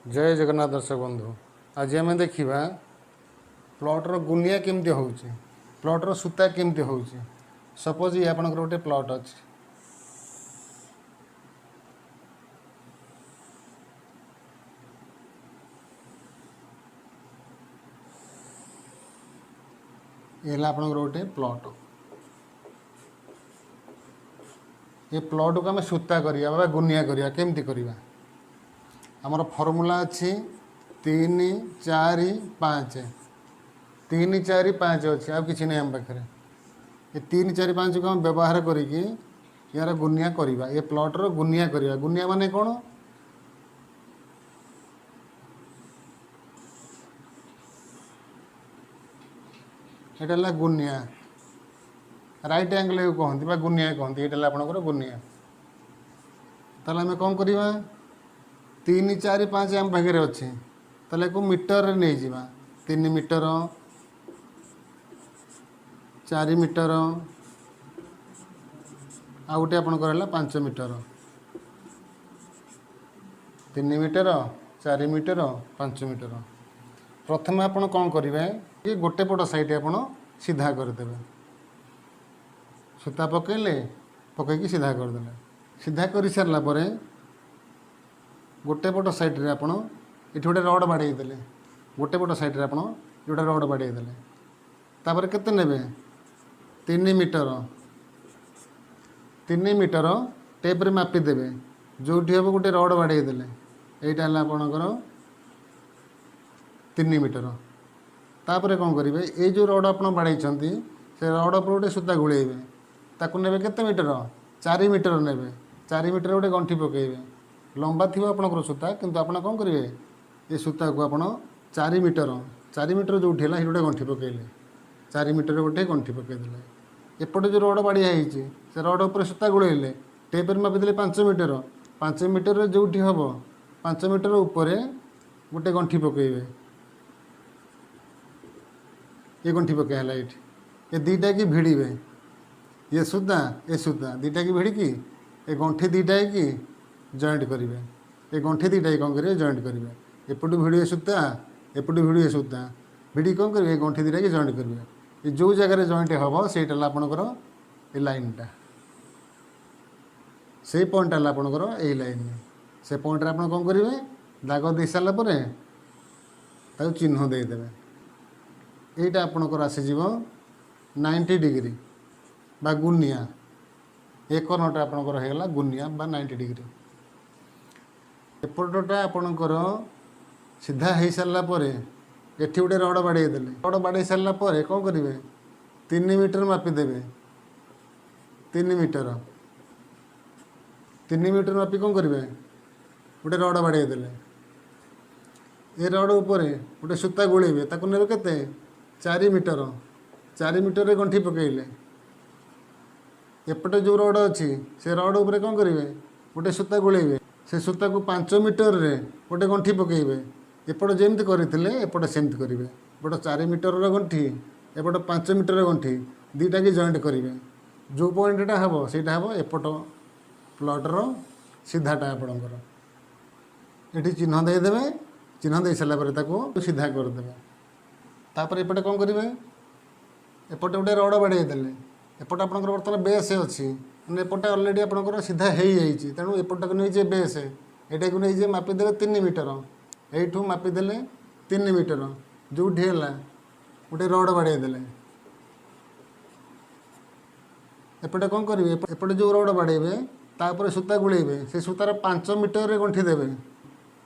जय जगन्नाथ दर्शक बंधु। आज आम देखा प्लटर गुनिया केमती हो प्लटर सूता केमती हो सपोज ये आपंकर गोटे प्लट अच्छे ये आपंकर गोटे प्लट ये प्लट को आम सूता करवा गुनिया करवा केमती करवा आमर फर्मूला अच्छी 3 4 5 3 4 5 अच्छे आ कि नहीं आम पाखे ये 3 4 5 को आम व्यवहार करिकी यार गुनिया करवा ये प्लटर गुनिया करवा गुनिया माने कौन ये गुनिया राइट एंगल कहते गुनिया कहते ये आपंकर गुनिया ताल आम कौन करवा 3 4 5 आम पाखे अच्छे ताले को मीटर रे नहीं जावा 3 मीटर 4 मीटर आ गोटे आपंकर 5 मीटर 3 मीटर 4 मीटर 5 मीटर प्रथम आप कौन करेंगे कि गोटे पट साइड आप सीधा करदे सूता पकईले पकईकी सीधा करदे सीधा कर सारापर गोटे पट साइड्रे आप ये गोटे रड बाड़े देले गोटे पट साइड्रे आप गोटे रड बाड़े देले तापर केते नेबे 3 मीटर 3 मीटर टेप्रे मापिदेवे जो हम गोटे रड बाड़े देले यहीटा आपणकर 3 मीटर तापर कौन करेंगे ये जो रड आप बाड़े से रड पर गोटे सूता घोड़े ताकू नेबे केते मीटर 4 मीटर नेबे 4 मीटर गोटे गंठी पकेबे लंबा थी आपंकर सूता किंतु आप कौन करेंगे ये सूता को आप 4 मीटर जो है गोटे गंठी पकईले 4 मीटर गोटे गंठी पकईदे एपटे जो रड बाड़िया से रड उपर सूता गोड़े टेपर मापिदे 5 मीटर जो हम 5 मीटर उपर गोटे गंठी पकईबे ये गंठी पकईला ये दीटा की भिड़े ये सूता दीटा की भिड़िकी ये गंठी दीटा कि जॉइंट करेंगे ये गंठी दीटा कौन करेंगे जॉइंट करेंगे एपटू भिड़े सूता एपटू भिड़े सूता भिड़ी कौन करेंगे गंठी दीटा की जॉइंट करेंगे ये जो जगह जॉइंट हम से आपंकर ये लाइनटा से पॉइंट आपंकर यही लाइन से पॉइंट आप कौन करेंगे दाग दे सारापर चिन्ह देदेवे यहीटा आपंकर आसीज 90 डिग्री बा गुनिया एक कर्णटा आपंकर होगा गुनिया बा 90 डिग्री एपटा आपणकर सीधा हो सारापर एठी गोटे रड बाड़े देले रड बाड़े सारापर कौन करेंगे 3 मीटर मापिदेवे 3 मीटर 3 मीटर मापी कौन करेंगे गोटे रड बाड़े देले ये रड उपर गोटे सूता गोड़े ताकू नेबे केते 4 मीटर गंठी पकईले एपटे जो रड अच्छी से रड उपर कौन करेंगे गोटे सूता गोड़े से सूता को 5 मीटर रे गोटे गंठी पकईबे एपटे जमती करते एपटे सेमती करेंगे एपटे 4 मीटर गंठी एपटे 5 मीटर गंठी दीटा की जॉइंट करेंगे जो पॉइंटा हम से हम एपट प्लटर सीधाटा आपणकर ये चिन्ह देदेवे चिन्ह दे सारापर सीधा करदे तापर एपटे कौन करेंगे एपटे गोटे रड बाड़े देले एपटे आपंकर बर्तमान बेस अच्छी मैंने एपटे अलरेडी आपंकर सीधा हो जाइए तेणु एपटा को नहीं बेस यहाँ को नहीं मापिदेवे 3 मीटर यू मापिदेले 3 मीटर जो है गोटे रड बाड़े देले एपटे कौन करेंगे एपटे जो रड बाड़े तापर सूता गुड़े से सूतार 5 मीटर गंठी देवे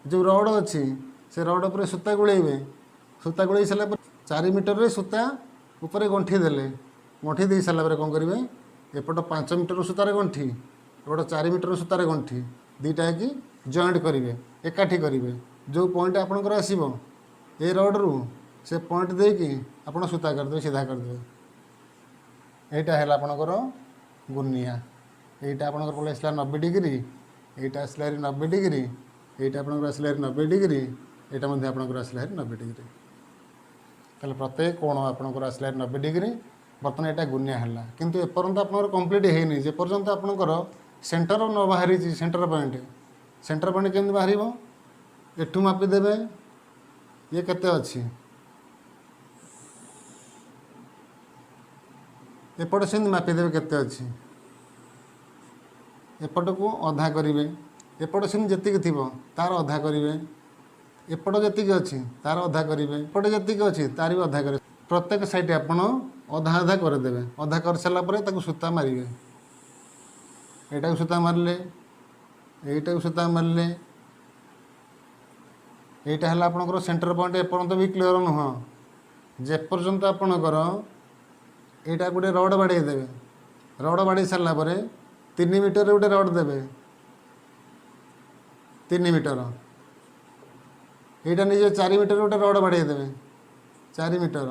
जो रड अच्छी से रड पर सूता गुड़े सारापर 4 मीटर सूता उपरे गंठी देले गंठी दे सारापर कौन करेंगे एपट 5 मीटर सूतार गंठी एपट 4 मीटर सूतार गंठी दीटा कि जॉइंट करेंगे एकाठी करेंगे जो पॉइंट आपंकर आसो ये रड्रु से पॉइंट देकी आप सूता करदे सीधा करदे यहीटा है आपंकर गुनिया यहीटा आपंकर पड़े आसला 90 डिग्री यहीटा आसला 90 डिग्री यहीटा आपंकर आसला 90 डिग्री यहाँ आपंकर आसला 90 डिग्री ताले प्रत्येक कोण आपंकर आसला 90 डिग्री बर्तमान यहाँ गुनिया है किंतु एपर्यंत आप कम्प्लीट है जेपर्यंत आपंकर सेंटर न बाहरी सेंटर पॉइंट केमती बाहर एठू मापिदेवे ये केते अच्छी एपट से मापिदेवे केते अच्छी एपट को अधा करेंगे एपट से जी थी तार अधा करेंगे एपट जी अच्छी तार अधा करेंगे एपट जी अच्छी तार भी अधा करेंगे प्रत्येक साइड आपड़ अधा अधा करदे अधा कर सारापर सूता मारे यहाँ सूता मारे यहीटा सूता मारे यहीटा है आपंकर सेंटर पॉइंट एपर्तंत भी क्लीयर नुह जेपर्यंत आपणकर यहाँ गोटे रड बाड़े देवे रड बाड़े सारापर 3 मीटर गोटे रड देवे 3 मीटर यहाँ निजे 4 मीटर गोटे रड बाड़े देवे 4 मीटर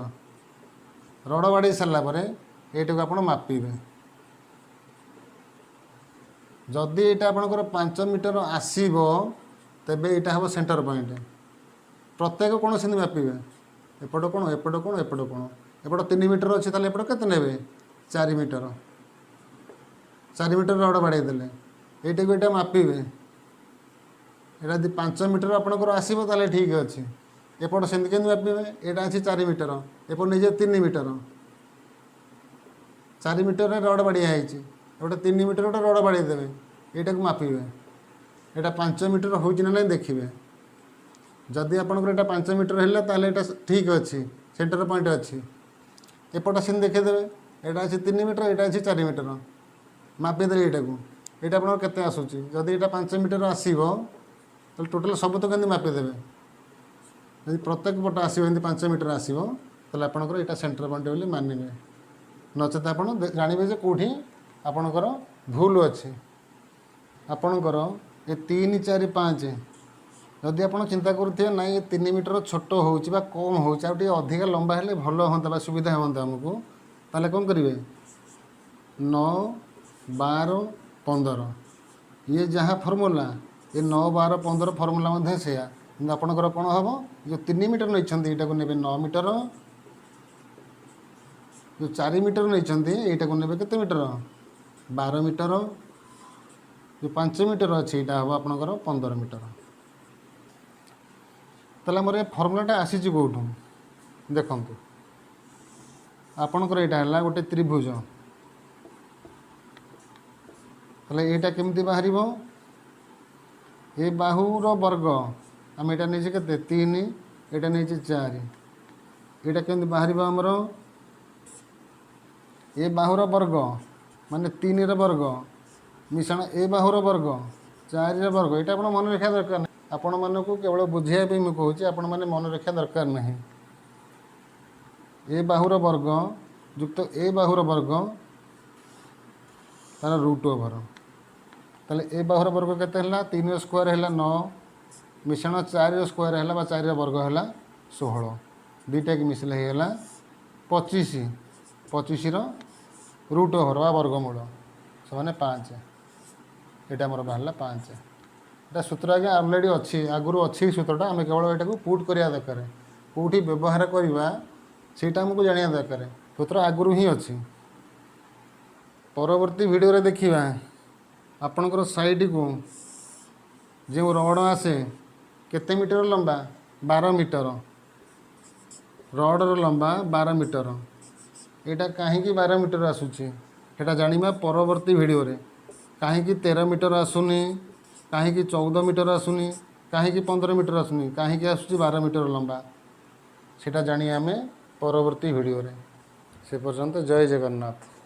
रड बाड़े सारापर यहीटा को आप मापिबे जदि यहाँ आपंकर 5 मीटर आसब तेबे यहाँ हम सेंटर पॉइंट प्रत्येक कोण से मापिबे एपट कोण एपट कोण एपट कोण एपट 3 मीटर अच्छे ताले एपट केते नेबे 4 मीटर 4 मीटर रड बाड़े देले एटा को एटा मापिबे एटा यदि 5 मीटर आपणकर आसब ताले ठीक अच्छे एपट से मापिबे एटा अच्छी 4 मीटर एपट निजे 3 मीटर 4 मीटर रड बाड़िया एपटे 3 मीटर गोटे रड बाड़े देवे यहाँ को मापिबे यहाँ 5 मीटर हो ना देखिए जदि आपंकर यहाँ 5 मीटर है ताले यहाँ ठीक अच्छी सेंटर पॉइंट अच्छी एपट से देखीदेवे यहाँ अच्छी 3 मीटर यहाँ अच्छी 4 मीटर मापिदे यहाँ को यहाँ आप केते आसूची जदि यहाँ 5 मीटर आसब तो टोटाल सब तो कमी मापिदेवे यदि प्रत्येक पट आसो 5 मीटर आसो तो आपंकर यहाँ सेंटर पॉइंट बोली मानिबे नचेत आप जानवे जे कौटी आपणकर भूल अच्छे आपणकर ये 3 4 5 जदि आप चिंता करुवे ना ये 3 मीटर छोट हो कम हो अधिका लंबा हेले भल हाँ सुविधा हाँ आमको ताले कौन करेंगे 9 12 15 ये जहाँ फर्मूला ये 9 12 15 फर्मूला से आपंकर कौन हम जो 3 मीटर नहीं को ने 9 मीटर जो 4 मीटर नहीं यहाँ को ने के मीटर 12 मीटर जो 5 मीटर अच्छे यहाँ हम आपंकर 15 मीटर ताला मोर फर्मुलाटा आसी कौटू देखु आपणकर यहाँ है गोटे त्रिभुज ताले यहाँ केमती बाहर ये बाहुर वर्ग आम यहाँ नहीं के 3 यहाँ नहीं 4 यहाँ केमती बाहर आमर ये बाहुर वर्ग माने 3 वर्ग मिश्रण ए बाहुर वर्ग 4 वर्ग यहाँ आप मन रखा दरकार नहीं आपण मानक केवल बुझाई मुझे कहूँ आपण मैंने मन रखा दरकार नहीं ए बाहुर वर्ग युक्त ए बाहुर वर्ग तार रूट ओवर ताले ए बाहुर वर्ग केते 3 स्क्वायर है 9 मिश्रण 4 स्क्वायर है 4 वर्ग है 16 दुईटा की मिसले होगा 25 25 रूट ओवर वा वर्गमूल से 5 यहाँ मोर बाहर 5 एटा सूत्र आज्ञा अलरेडी अच्छी आगुरी अच्छी सूत्रटा आम केवल यहाँ को पुट करवा दरकार कौटी व्यवहार करवा सीटा आमको जाना दरकार सूत्र आगुरी ही अच्छी परवर्ती वीडियो रे देखिबा आपणकर साइड को जो रड आसे केते मीटर लंबा 12 मीटर रडर लंबा 12 मीटर यहाँ कहीं 12 मीटर आसूची यहाँ जाना परवर्ती वीडियो रे कहीं 13 मीटर आसुनी कहीं 14 मीटर आसुनी कहीं 15 मीटर आसुनी कहीं आसूँ 12 मीटर लंबा सेटा जानी आमे परवर्ती वीडियो रे से पर्यंत जय जगन्नाथ।